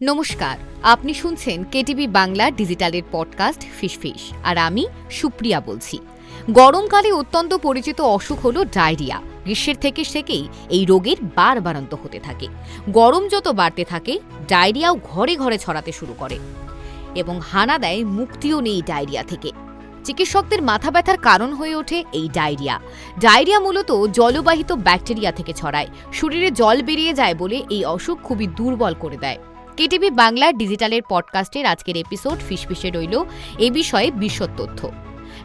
নমস্কার, আপনি শুনছেন কেটিভি বাংলা ডিজিটালের পডকাস্ট ফিসফিস, আর আমি সুপ্রিয়া বলছি। গরমকালে অত্যন্ত পরিচিত অসুখ হলো ডায়রিয়া। গ্রীষ্মের থেকেই এই রোগের বাড়ন্ত হতে থাকে। গরম যত বাড়তে থাকে, ডায়রিয়াও ঘরে ঘরে ছড়াতে শুরু করে এবং হানা দেয় মুক্তিও নেই ডায়রিয়া থেকে। চিকিৎসকদের মাথা ব্যথার কারণ হয়ে ওঠে এই ডায়রিয়া। ডায়রিয়া মূলত জলবাহিত ব্যাকটেরিয়া থেকে ছড়ায়। শরীরে জল বেরিয়ে যায় বলে এই অসুখ খুবই দুর্বল করে দেয়। কেটিভি বাংলা ডিজিটালের পডকাস্টের আজকের এপিসোড ফিসফিসে রইল এ বিষয়ে বিশদ তথ্য।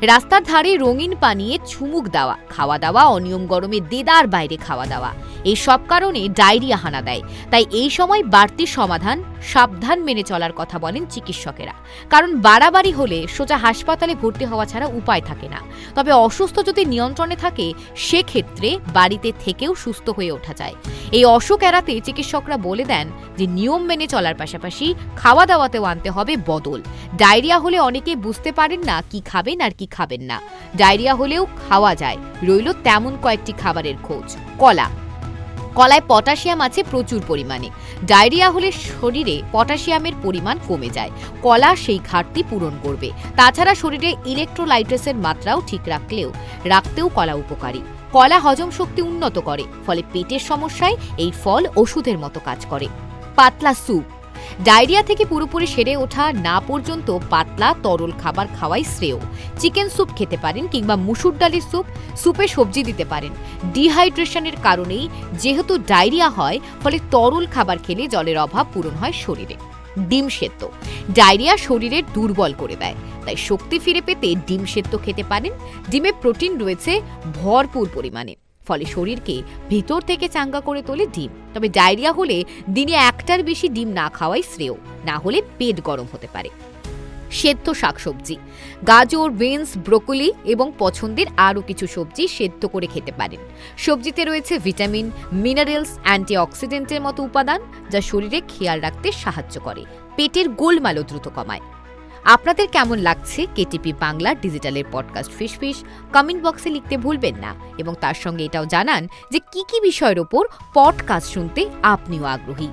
রাস্তার ধারে রঙিন পানীয়ে চুমুক দেওয়া, খাওয়া দাওয়া, অনিয়ম গরমে দেদার বাইরে খাওয়া দাওয়া, এই সব কারণে ডায়রিয়া হানা দেয়। তাই এই সময় বাড়তি সমাধান সাবধান মেনে চলার কথা বলেন চিকিৎসকেরা। কারণ বাড়াবাড়ি হলে সোজা হাসপাতালে ভর্তি হওয়া ছাড়া উপায় থাকে না। তবে অসুস্থ যদি নিয়ন্ত্রণে থাকে, সেক্ষেত্রে বাড়িতে থেকেও সুস্থ হয়ে ওঠা যায়। এই অসুখ এড়াতে চিকিৎসকরা বলে দেন যে নিয়ম মেনে চলার পাশাপাশি খাওয়া দাওয়াতেও আনতে হবে বদল। ডায়রিয়া হলে অনেকে বুঝতে পারেন না কি খাবেন আর কি খাবেন না। ডায়রিয়া হলেও খাওয়া যায়, রইল তেমন কয়েকটি খাবারের খোঁজ। কলায় পটাশিয়াম আছে প্রচুর পরিমাণে। ডায়রিয়া হলে শরীরে পটাশিয়ামের পরিমাণ কমে যায়। কলা সেই ঘাটতি পূরণ করবে। তাছাড়া শরীরে ইলেকট্রোলাইটেসের মাত্রাও ঠিক রাখতেও কলা উপকারী। কলা হজম শক্তি উন্নত করে, ফলে পেটের সমস্যায় এই ফল ওষুধের মতো কাজ করে। পাতলা স্যুপ। ডায়রিয়া থেকে পুরোপুরি সেরে ওঠা না পর্যন্ত পাতলা তরল খাবার খাওয়াই শ্রেয়। চিকেন স্যুপ খেতে পারেন কিংবা মুসুর ডালের স্যুপে সবজি দিতে পারেন। ডিহাইড্রেশনের কারণেই যেহেতু ডায়রিয়া হয়, ফলে তরল খাবার খেলে জলের অভাব পূরণ হয় শরীরে। ডিম সেদ্ধ। ডায়রিয়া শরীরের দুর্বল করে দেয়, তাই শক্তি ফিরে পেতে ডিম সেদ্ধ খেতে পারেন। ডিমে প্রোটিন রয়েছে ভরপুর পরিমাণে, ফলে শরীরকে ভিতর থেকে চাঙ্গা করে তোলে ডিম। তবে ডায়রিয়া হলে দিনে একটার বেশি ডিম না খাওয়াই শ্রেয়, না হলে পেট গরম হতে পারে। সেদ্ধ শাকসবজি। গাজর, বিনস, ব্রোকলি এবং পছন্দের আরও কিছু সবজি সেদ্ধ করে খেতে পারেন। সবজিতে রয়েছে ভিটামিন, মিনারেলস, অ্যান্টিঅক্সিডেন্টের মতো উপাদান, যা শরীরে খেয়াল রাখতে সাহায্য করে, পেটের গোলমালও দ্রুত কমায়। আপনাদের কেমন লাগছে কেটিভি বাংলা ডিজিটালের পডকাস্ট ফিসফিস? কমেন্ট বক্সে লিখতে ভুলবেন না এবং তার সঙ্গে এটাও জানান যে কি কি বিষয়ের ওপর পডকাস্ট শুনতে আপনিও আগ্রহী।